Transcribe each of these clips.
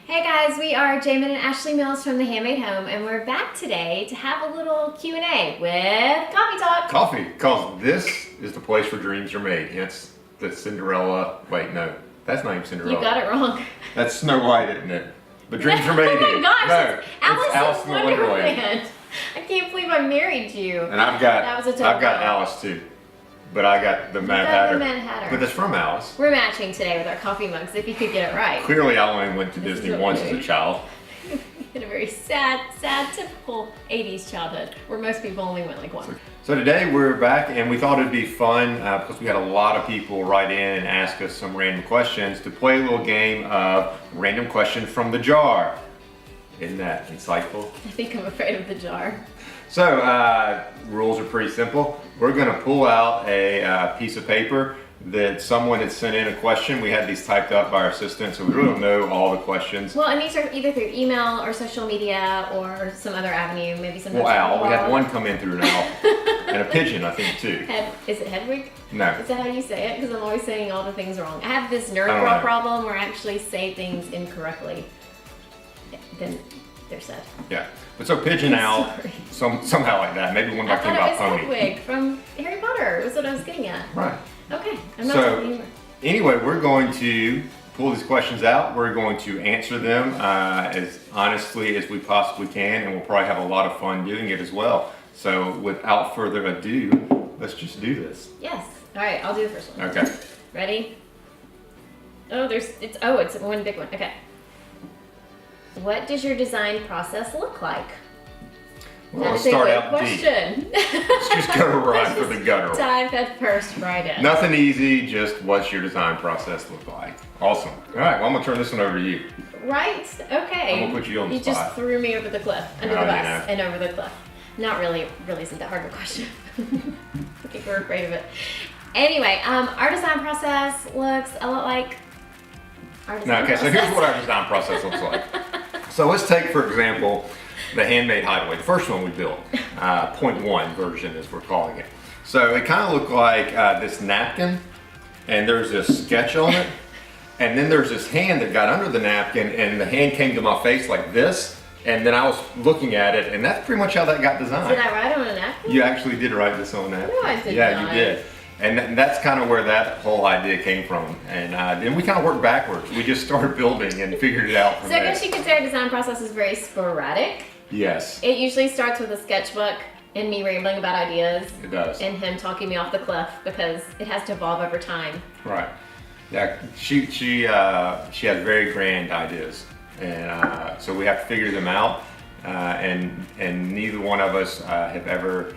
Hey guys, we are Jamin and Ashley Mills from the Handmade Home, and we're back today to have a little Q&A with Coffee Talk. Coffee, because this is the place where dreams are made. Hence the Cinderella, wait, no, that's not even Cinderella. You got it wrong. That's Snow White, isn't it? But dreams are made. Oh my gosh, no, it's Alice in Wonderland. Wonderland. I can't believe I married you. And I've got total Alice too. But I got the Mad Hatter. The Mad Hatter. But that's from Alice. We're matching today with our coffee mugs, if you could get it right. Clearly I only went to This Disney is once okay. as a child. You had a very sad, typical 80s childhood, where most people only went like once. So today we're back, and we thought it'd be fun because we had a lot of people write in and ask us some random questions to play a little game of random questions from the jar. Isn't that insightful? I think I'm afraid of the jar. So rules are pretty simple. We're going to pull out a piece of paper that someone had sent in a question. We had these typed up by our assistant, so we really don't know all the questions. Well, and these are either through email or social media or some other avenue, maybe some. Well, owl. We had one come in through an owl and a pigeon, I think, too. Is it Hedwig? No. Is that how you say it? Because I'm always saying all the things wrong. I have this nerd I don't girl know. problem where I actually say things incorrectly. Then they're said. Yeah. But so pigeon, owl, Sorry. somehow like that. Maybe one I about came thought it about was pony. Hedwig from Harry Potter. Was what I was getting at. Right. Okay. I'm not So- talking anymore. Anyway, we're going to pull these questions out. We're going to answer them as honestly as we possibly can, and we'll probably have a lot of fun doing it as well. So without further ado, let's just do this. Yes. All right. I'll do the first one. Okay. Ready? Oh, it's one big one. Okay. What does your design process look like? Well, That let's is a start good out deep. question. Let's just go right for the gutter. Dive head first right in. Nothing easy, just what's your design process look like? Awesome. All right, well, I'm gonna turn this one over to you. Right? Okay. I'm gonna put you on the You just spot. threw me over the cliff, under Oh, the bus, yeah. and over the cliff. Not really isn't that hard of a question. I think we're afraid of it. Anyway, our design process looks a lot like our design Okay, so process. here's what our design process looks like. So let's take, for example, the Handmade Hideaway, the first one we built, 0.1 version as we're calling it. So it kind of looked like this napkin, and there's this sketch on it, and then there's this hand that got under the napkin, and the hand came to my face like this, and then I was looking at it, and that's pretty much how that got designed. Did I write on a napkin? You actually did write this on a napkin. No, I did Yeah, not. you did. And that's kind of where that whole idea came from. And then we kind of worked backwards. We just started building and figured it out from So I there. guess you could say our design process is very sporadic. Yes, It usually starts with a sketchbook and me rambling about ideas it does. and him talking me off the cliff because it has to evolve over time. Right. Yeah, she has very grand ideas. And so we have to figure them out. And neither one of us have ever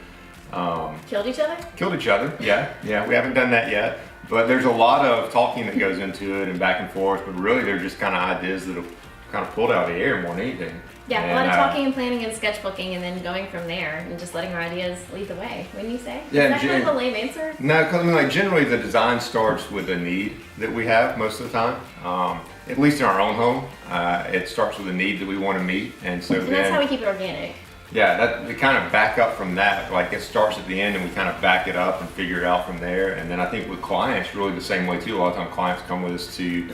Killed each other? killed each other. Yeah, we haven't done that yet. But there's a lot of talking that goes into it and back and forth. But really, they're just kind of ideas that are kind of pulled out of the air more than anything. Yeah, And, a lot of talking and planning and sketchbooking and then going from there and just letting our ideas lead the way, wouldn't you say? Yeah, Is that kind of a lame answer? No, because I mean, like generally the design starts with a need that we have most of the time. At least in our own home, it starts with a need that we want to meet, and so And then that's how we keep it organic. yeah, we kind of back up from that. Like it starts at the end, and we kind of back it up and figure it out from there. And then I think with clients, really the same way too. A lot of times clients come with us to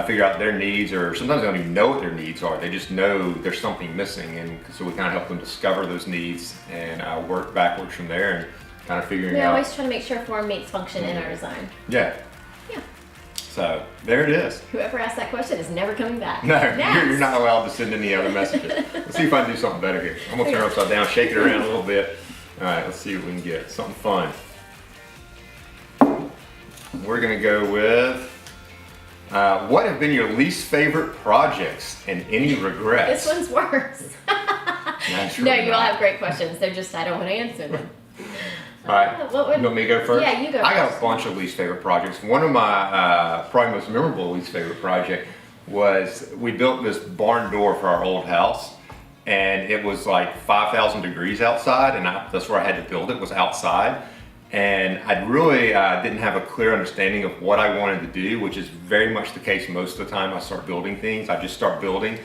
figure out their needs, or sometimes they don't even know what their needs are. They just know there's something missing, and so we kind of help them discover those needs and work backwards from there and kind of figuring We out. always try to make sure form meets function in our design. Yeah. Yeah. So there it is. Whoever asked that question is never coming back. No, Next. you're not allowed to send any other messages. Let's see if I can do something better here. I'm gonna turn it upside down, shake it around a little bit. All right, let's see what we can get. Something fun. We're gonna go with, what have been your least favorite projects and any regrets? This one's worse. That's No, really you all not. have great questions. They're just, I don't want to answer them. All right, What would- you want me to go first? Yeah, you go I got first. a bunch of least favorite projects. One of my probably most memorable least favorite project was we built this barn door for our old house, and it was like 5,000 degrees outside, and that's where I had to build it, was outside. And I really didn't have a clear understanding of what I wanted to do, which is very much the case most of the time I start building things. I just start building,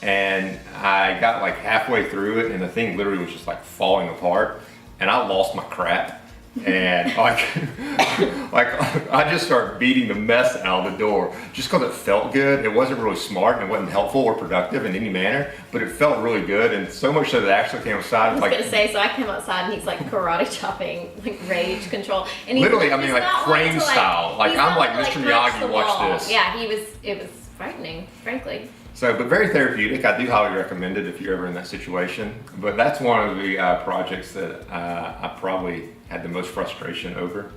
and I got like halfway through it, and the thing literally was just like falling apart. And I lost my crap. And like, like I just started beating the mess out of the door just because it felt good. It wasn't really smart and it wasn't helpful or productive in any manner, but it felt really good. And so much so that I actually came outside. I was like, gonna say, so I came outside and he's like karate chopping, like rage control. And he's, literally, I mean, he's like not crane one to, style. Like he's I'm not like one to, Mr. punch the Miyagi, watch wall. this. Yeah, it was frightening, frankly. So, but very therapeutic. I do highly recommend it if you're ever in that situation. But that's one of the projects that I probably had the most frustration over.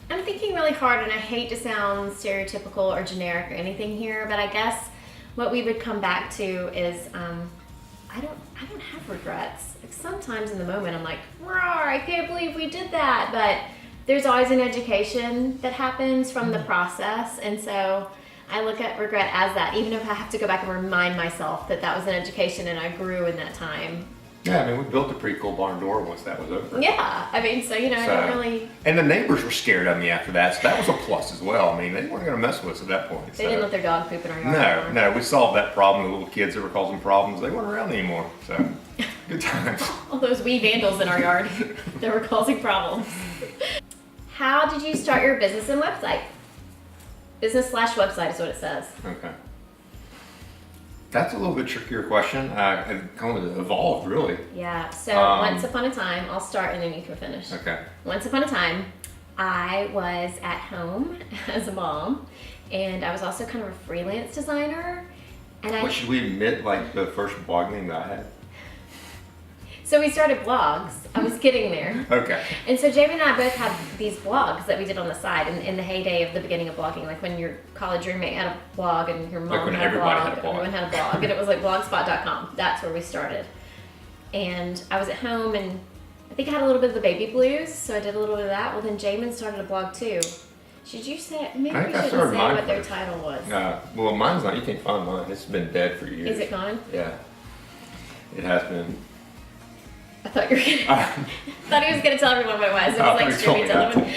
I'm thinking really hard, and I hate to sound stereotypical or generic or anything here, but I guess what we would come back to is I don't have regrets. Like sometimes in the moment I'm like, "Rawr, I can't believe we did that," but there's always an education that happens from the process, and so I look at regret as that, even if I have to go back and remind myself that that was an education and I grew in that time. Yeah, I mean, we built a pretty cool barn door once that was over. Yeah, I mean, so, you know, I don't really... And the neighbors were scared of me after that, so that was a plus as well. I mean, they weren't going to mess with us at that point. They didn't let their dog poop in our yard. No, we solved that problem. The little kids that were causing problems, they weren't around anymore, so good times. All those wee vandals in our yard that were causing problems. How did you start your business and website? Business/website is what it says. Okay. That's a little bit trickier question. It kind of evolved, really. Yeah, so once upon a time, I'll start and then you can finish. Okay. Once upon a time, I was at home as a mom, and I was also kind of a freelance designer. And Should we admit, like, the first blog name that I had? So we started blogs. I was getting there. Okay. And so Jamie and I both had these blogs that we did on the side in the heyday of the beginning of blogging, like when your college roommate had a blog and your mom when had a everybody blog, had a blog. everyone had a blog, and it was like blogspot.com. That's where we started. And I was at home, and I think I had a little bit of the baby blues, so I did a little bit of that. Well, then Jamin started a blog too. Should you say, maybe we shouldn't say what their title was. Well, mine's not. You can't find mine. It's been dead for years. Is it gone? Yeah. It has been. I thought you were gonna, thought he was gonna tell everyone what it was. It was like streaming television.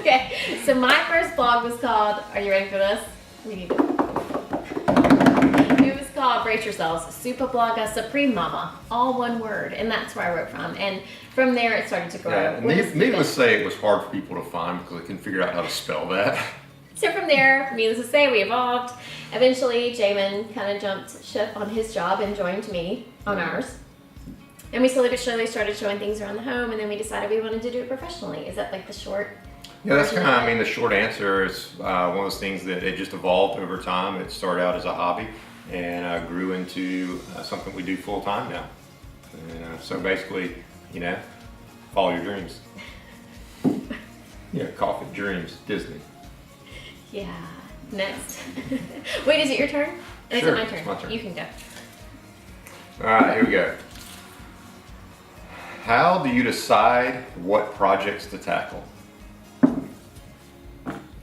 Okay, so my first blog was called, are you ready for this? It was called Brace Yourselves, Super Blogger Supreme Mama, all one word, and that's where I wrote from. And from there it started to grow. Yeah, needless to say, it was hard for people to find because they couldn't figure out how to spell that. So from there, needless to say, we evolved. Eventually, Jamin kind of jumped ship on his job and joined me on ours. And we slowly but surely started showing things around the home, and then we decided we wanted to do it professionally. Is that like the short? Yeah, that's kind of, I mean, the short answer is one of those things that it just evolved over time. It started out as a hobby and grew into something we do full time now. And, so basically, you know, follow your dreams. Yeah, coffee, dreams, Disney. Yeah, next. Wait, is it your turn? Or Sure, is it my turn? it's my turn. You can go. All right, here we go. How do you decide what projects to tackle?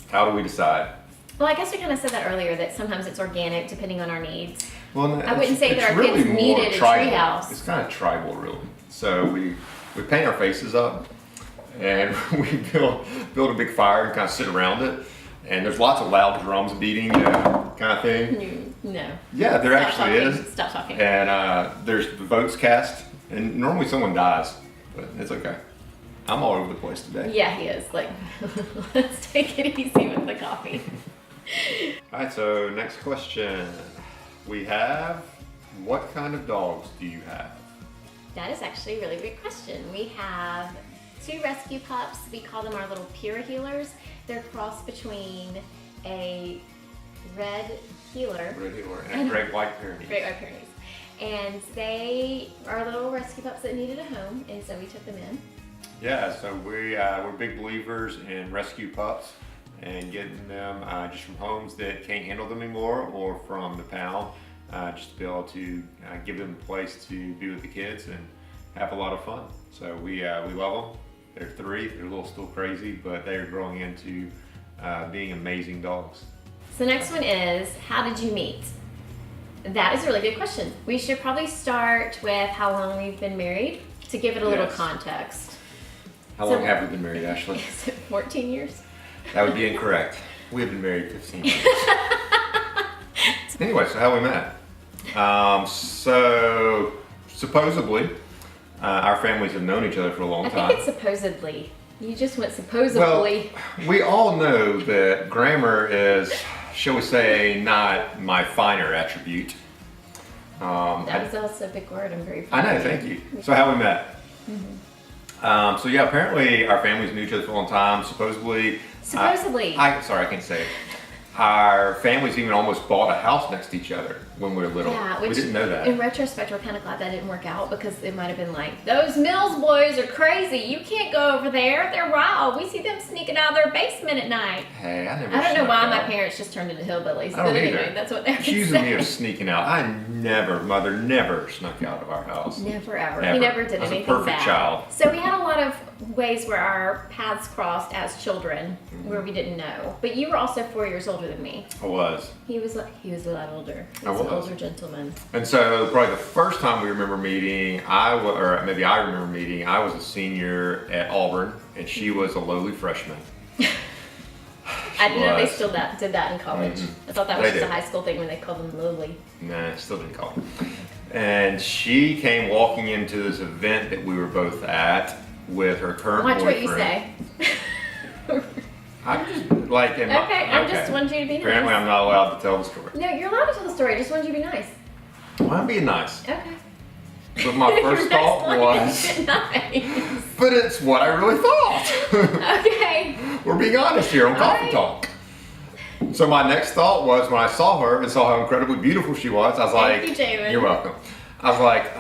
How do we decide? Well, I guess we kind of said that earlier, that sometimes it's organic depending on our needs. Well, I wouldn't say that our really kids more needed a tribal. treehouse. It's kind of tribal, really. So we paint our faces up, and we build a big fire and kind of sit around it. And there's lots of loud drums beating, you know, kind of thing. No. Yeah, there Stop actually talking. is. Stop talking. And there's the votes cast, and normally someone dies, but it's okay. I'm all over the place today. Yeah, he is. Like, let's take it easy with the coffee. All right, so next question. We have, what kind of dogs do you have? That is actually a really good question. We have 2 rescue pups. We call them our little Pura healers. They're a cross between a red healer And a great white Pyrenees. Great White Pyrenees. And they are little rescue pups that needed a home, and so we took them in. Yeah, so we're big believers in rescue pups and getting them just from homes that can't handle them anymore or from the pound, just to be able to give them a place to be with the kids and have a lot of fun. So we love them. They're 3. They're a little still crazy, but they are growing into being amazing dogs. So the next one is, how did you meet? That is a really good question. We should probably start with how long we've been married to give it a little context. How long have we been married, Ashley? Is it 14 years? That would be incorrect. We have been married 15 years. Anyway, so how we met? So supposedly, our families have known each other for a long I time. think it's supposedly. You just went supposedly. Well, we all know that grammar is, shall we say, not my finer attribute. That was also a big word. I'm very I proud know, of you. thank you. So how we met? So yeah, apparently our families knew each other for a long time. Supposedly. Supposedly. Sorry, I can't say it. Our families even almost bought a house next to each other when we were little. Yeah, we which didn't know that. in retrospect, we're kind of glad that didn't work out because it might have been like, those Mills boys are crazy. You can't go over there. They're wild. We see them sneaking out of their basement at night. Hey, I never. I don't know snuck why out. my parents just turned into hillbillies. I But don't anyway, either. that's what they're Accusing me saying. of sneaking out. Mother never snuck out of our house. Never ever. Never. He never did I was a anything perfect bad. child. So we had a lot of ways where our paths crossed as children, where we didn't know. But you were also 4 years older than me. I was. He was a lot older. He I was an was. older gentleman. And so probably the first time we remember meeting, I remember meeting, I was a senior at Auburn and she was a lowly freshman. I didn't know they was. still did that in college. I thought that They was just a did. high school thing when they called them lowly. Nah, still didn't call her. And she came walking into this event that we were both at with her current Watch boyfriend. what you say. I'm just like, Okay, I just wanted you to be nice. Apparently I'm not allowed to tell the story. No, you're allowed to tell the story. I just wanted you to be nice. Well, I'm being nice. Okay. But my first thought was, nice. but it's what I really thought. Okay. We're being honest here on Coffee Alright. Talk. So my next thought was when I saw her and saw how incredibly beautiful she was, I was Thank like, you, Jamin. You're welcome. I was like,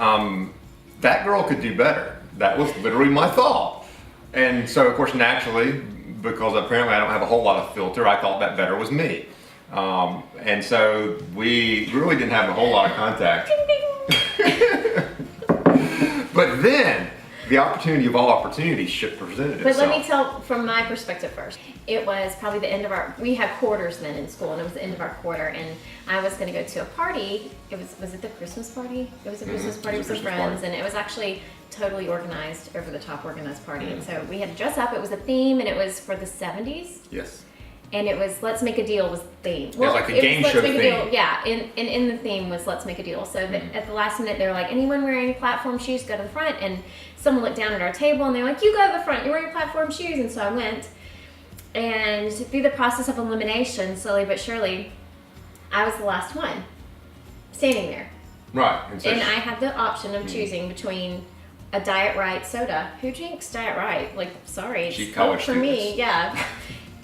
that girl could do better. That was literally my thought. And so, of course, naturally, because apparently I don't have a whole lot of filter, I thought that better was me. And so we really didn't have a whole lot of contact. But then, the opportunity of all opportunities should present But itself. let me tell from my perspective first. It was probably the end of we had quarters then in school, and it was the end of our quarter, and I was going to go to a party. Was it the Christmas party? It was a Christmas party It with was a some Christmas friends, party. and it was actually totally organized, over the top organized party. And so we had to dress up. It was a theme, and it was for the 70s. Yes. And it was Let's Make a Deal was the theme. was like a game Let's show Make a theme. Deal. Yeah, and in the theme was Let's Make a Deal. So that at the last minute, they were like, anyone wearing platform shoes, go to the front. And someone looked down at our table, and they were like, you go to the front. You're wearing platform shoes. And so I went. And through the process of elimination, slowly but surely, I was the last one standing there. Right. And so And I had the option of choosing between a Diet Right soda. Who drinks Diet Right? Like, sorry, Cheap it's college for me. students. Yeah.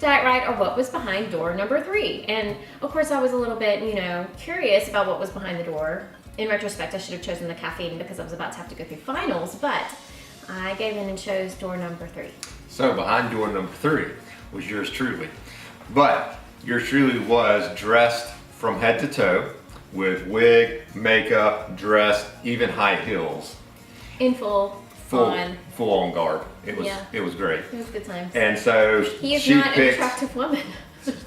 Diet Right, or what was behind door number 3. And of course, I was a little bit, curious about what was behind the door. In retrospect, I should have chosen the caffeine because I was about to have to go through finals, but I gave in and chose door number 3. So behind door number 3 was yours truly. But yours truly was dressed from head to toe with wig, makeup, dress, even high heels. In full on. Full on garb. It was Yeah. it was great. It was good times. And so He is she not an picked attractive woman.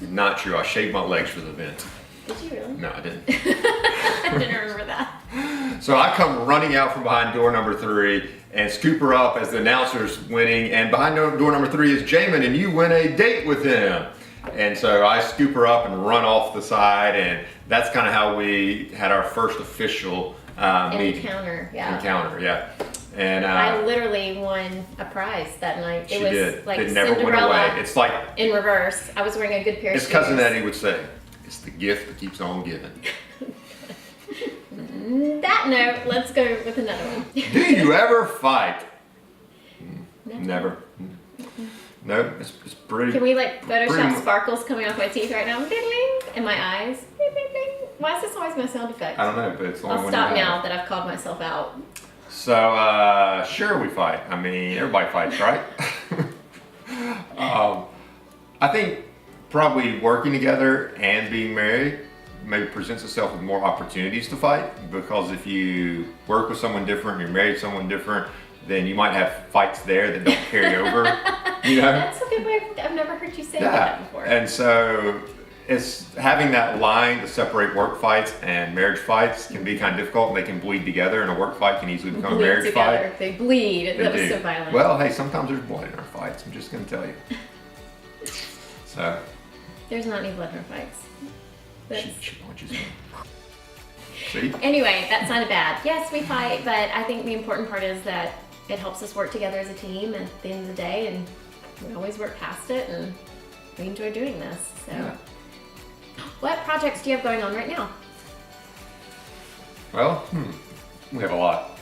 not true. I shaved my legs for the event. Did you really? No, I didn't. I didn't remember that. So I come running out from behind door number 3 and scoop her up as the announcer's winning. And behind door number 3 is Jamin, and you win a date with him. And so I scoop her up and run off the side, and that's kind of how we had our first official meeting. Encounter, yeah. Encounter, yeah. And I literally won a prize that night. she It was did. like It never went Cinderella away. It's like in reverse. I was wearing a good pair of his shoes. cousin Eddie would say, it's the gift that keeps on giving. That note, let's go with another one. Do you ever fight? Never. Never. No, it's pretty. Can we like Pretty Photoshop mu- sparkles coming off my teeth right now? Ding-ding, and my eyes. Ding-ding-ding. Why is this always my sound effect? I don't know, but it's the only I'll one stop you have. now that I've called myself out. So, sure we fight. I mean, everybody fights, right? I think probably working together and being married maybe presents itself with more opportunities to fight, because if you work with someone different, you're married to someone different, then you might have fights there that don't carry over, That's a good way. I've never heard you say that before. And so it's having that line to separate work fights and marriage fights can be kind of difficult, and they can bleed together, and a work fight can easily become a Bleed marriage together. fight. They bleed. They That was do. so violent. Well, hey, sometimes there's blood in our fights. I'm just going to tell you. So There's not any blood in our fights. That's... she punches me. See? Anyway, that sounded bad. Yes, we fight, but I think the important part is that it helps us work together as a team at the end of the day, and we always work past it, and we enjoy doing this. So, Yeah. What projects do you have going on right now? Well, we have a lot.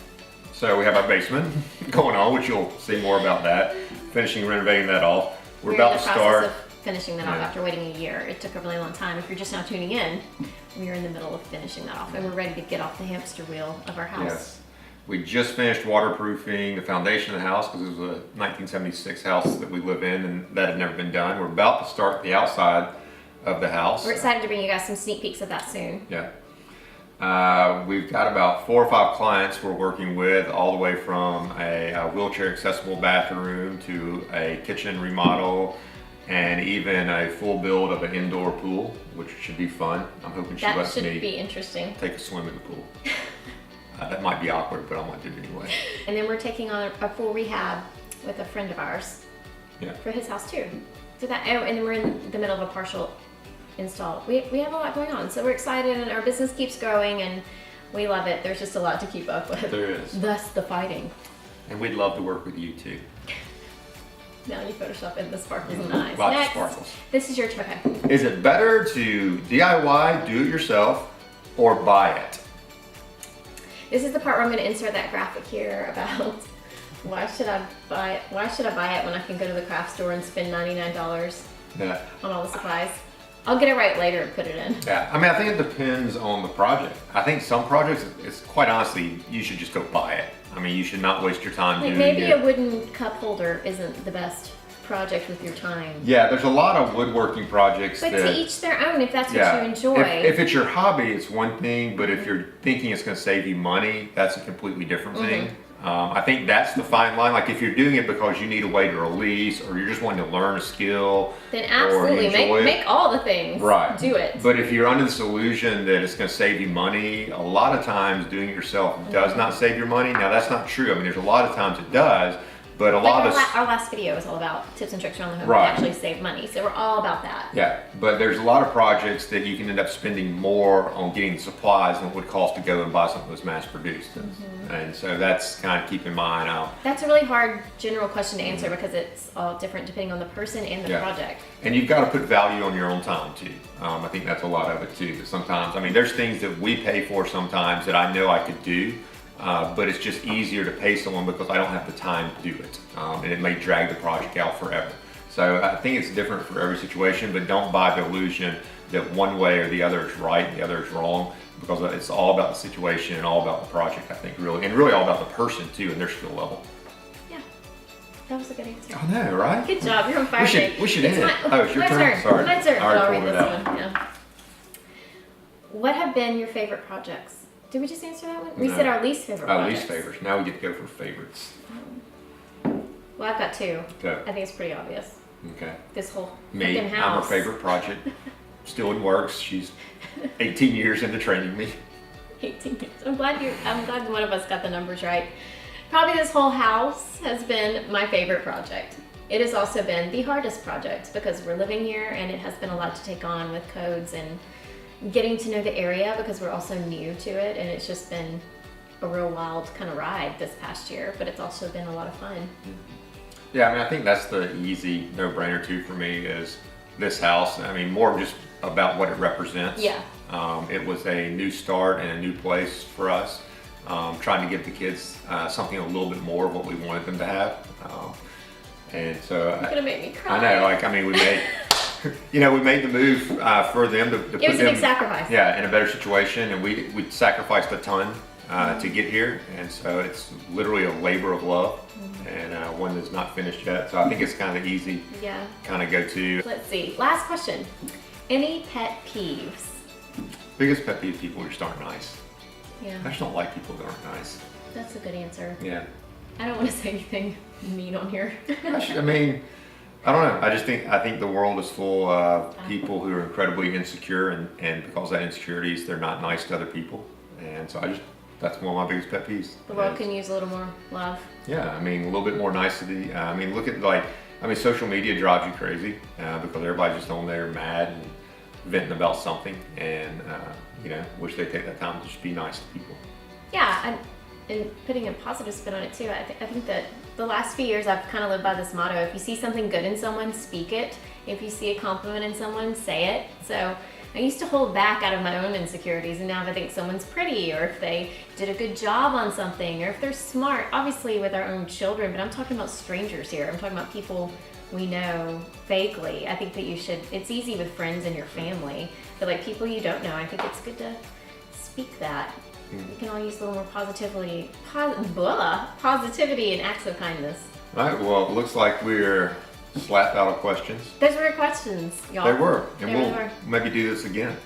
So we have our basement going on, which you'll see more about that. Finishing renovating that off. We're in about the to process start. of finishing that off Yeah. after waiting a year. It took a really long time. If you're just now tuning in, we are in the middle of finishing that off, and we're ready to get off the hamster wheel of our house. Yes. We just finished waterproofing the foundation of the house because it was a 1976 house that we live in, and that had never been done. We're about to start the outside of the house. We're excited to bring you guys some sneak peeks of that soon. Yeah. We've got about 4 or 5 clients we're working with, all the way from a wheelchair accessible bathroom to a kitchen remodel, and even a full build of an indoor pool, which should be fun. I'm hoping she That lets should me be interesting. take a swim in the pool. That might be awkward, but I want to do it anyway. And then we're taking on a full rehab with a friend of ours Yeah. for his house too. So that, oh, and then we're in the middle of a partial install. We have a lot going on, so we're excited, and our business keeps growing, and we love it. There's just a lot to keep up with. There is. Thus the fighting. And we'd love to work with you too. Now you Photoshop in the sparkles and eyes. Lots of Next, sparkles. this is your turn. Okay. Is it better to DIY, do it yourself, or buy it? This is the part where I'm going to insert that graphic here about why should I buy it when I can go to the craft store and spend $99 Yeah. on all the supplies. I'll get it right later and put it in. Yeah, I mean, I think it depends on the project. I think some projects, it's quite honestly, you should just go buy it. I mean, you should not waste your time Like doing maybe it. a wooden cup holder isn't the best project with your time. Yeah, there's a lot of woodworking projects But that... to each their own if that's yeah, what you enjoy. If it's your hobby, it's one thing, but if you're thinking it's going to save you money, that's a completely different thing. I think that's the fine line. Like if you're doing it because you need a way to release, or you're just wanting to learn a skill, then or absolutely enjoy it. make all the things. Right. Do it. But if you're under this illusion that it's going to save you money, a lot of times doing it yourself does not save your money. Now that's not true. I mean, there's a lot of times it does, but a lot Like of our last video was all about tips and tricks around the home Right. to actually save money. So we're all about that. yeah. But there's a lot of projects that you can end up spending more on getting supplies than it would cost to go and buy something that's mass produced. And so that's kind of keep in mind. That's a really hard general question to answer because it's all different depending on the person and the Yeah. project. And you've got to put value on your own time too. I think that's a lot of it too. But sometimes, I mean, there's things that we pay for sometimes that I know I could do, but it's just easier to pay someone because I don't have the time to do it. And it may drag the project out forever. So I think it's different for every situation, but don't buy the illusion that one way or the other is right and the other is wrong, because it's all about the situation and all about the project, I think, really. And really all about the person too and their skill level. Yeah. That was a good answer. I know, right? Good job. You're on fire We should- today. we should It's end it. Oh, it's your my turn? Sorry. My turn. I already I'll read pulled it this out. one. Yeah. What have been your favorite projects? Did we just answer that one? We No. said our least favorite projects. Least favorites. Now we get to go for favorites. Well, I've got two. Go. I think it's pretty obvious. Okay. This whole Me, freaking I'm her house. favorite project. Still in works. She's 18 years into training me. 18 years. I'm glad one of us got the numbers right. Probably this whole house has been my favorite project. It has also been the hardest project because we're living here and it has been a lot to take on with codes and getting to know the area because we're also new to it, and it's just been a real wild kind of ride this past year, but it's also been a lot of fun. Yeah, I mean, I think that's the easy no-brainer too for me is this house. I mean, more just about what it represents. Yeah. It was a new start and a new place for us. Trying to give the kids something a little bit more of what we wanted them to have. And so You're gonna make me cry. I know, like, I mean, we made, we made the move for them to put It was a them, big sacrifice. yeah, in a better situation, and we sacrificed a ton to get here, and so it's literally a labor of love, and one that's not finished yet. So I think it's kind of easy, Yeah. kind of go to. Let's see. Last question. Any pet peeves? Biggest pet peeve: people who just aren't nice. Yeah, I just don't like people that aren't nice. that's a good answer. Yeah. I don't want to say anything mean on here. I mean, I don't know. I think the world is full of people who are incredibly insecure, and because of that insecurities, they're not nice to other people. And so that's one of my biggest pet peeves. The world is- can use a little more love. Yeah, I mean, a little bit more nicety. I mean, look at social media drives you crazy because everybody's just on there mad and venting about something, and wish they take that time to just be nice to people. Yeah, and putting a positive spin on it too. I think that the last few years I've kind of lived by this motto: if you see something good in someone, speak it. If you see a compliment in someone, say it. So I used to hold back out of my own insecurities, and now if I think someone's pretty, or if they did a good job on something, or if they're smart, obviously with our own children, but I'm talking about strangers here. I'm talking about people we know vaguely. I think that you should, it's easy with friends and your family, but like people you don't know, I think it's good to speak that. We can all use a little more positivity and acts of kindness. All right, well, it looks like we're slapped out of questions. Those were questions, y'all. They were, and They we'll were. maybe do this again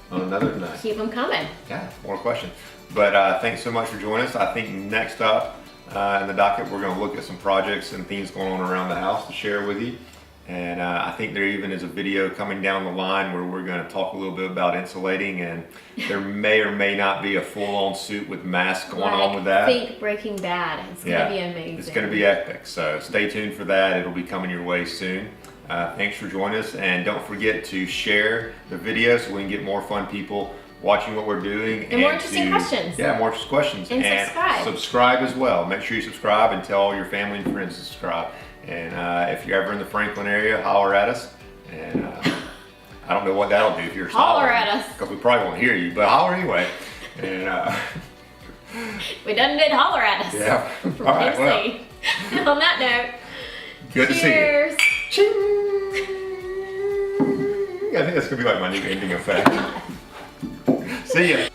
on another night. Keep them coming. Yeah, more questions. But thanks so much for joining us. I think next up in the docket, we're going to look at some projects and things going on around the house to share with you. And I think there even is a video coming down the line where we're going to talk a little bit about insulating, and there may or may not be a full-on suit with masks going on with that. Think Breaking Bad. It's going to be amazing. It's going to be epic. So stay tuned for that. It'll be coming your way soon. Thanks for joining us, and don't forget to share the video so we can get more fun people watching what we're doing. And more interesting questions. Yeah, more interesting questions. And subscribe. Subscribe as well. Make sure you subscribe and tell all your family and friends to subscribe. And if you're ever in the Franklin area, holler at us. And I don't know what that'll do if you're holler at us. because we probably won't hear you, but holler anyway. And we done did holler at us. yeah. From All right. Well, and on that note, good to see you. cheers. Ching! I think that's gonna be like my new ending effect. See ya.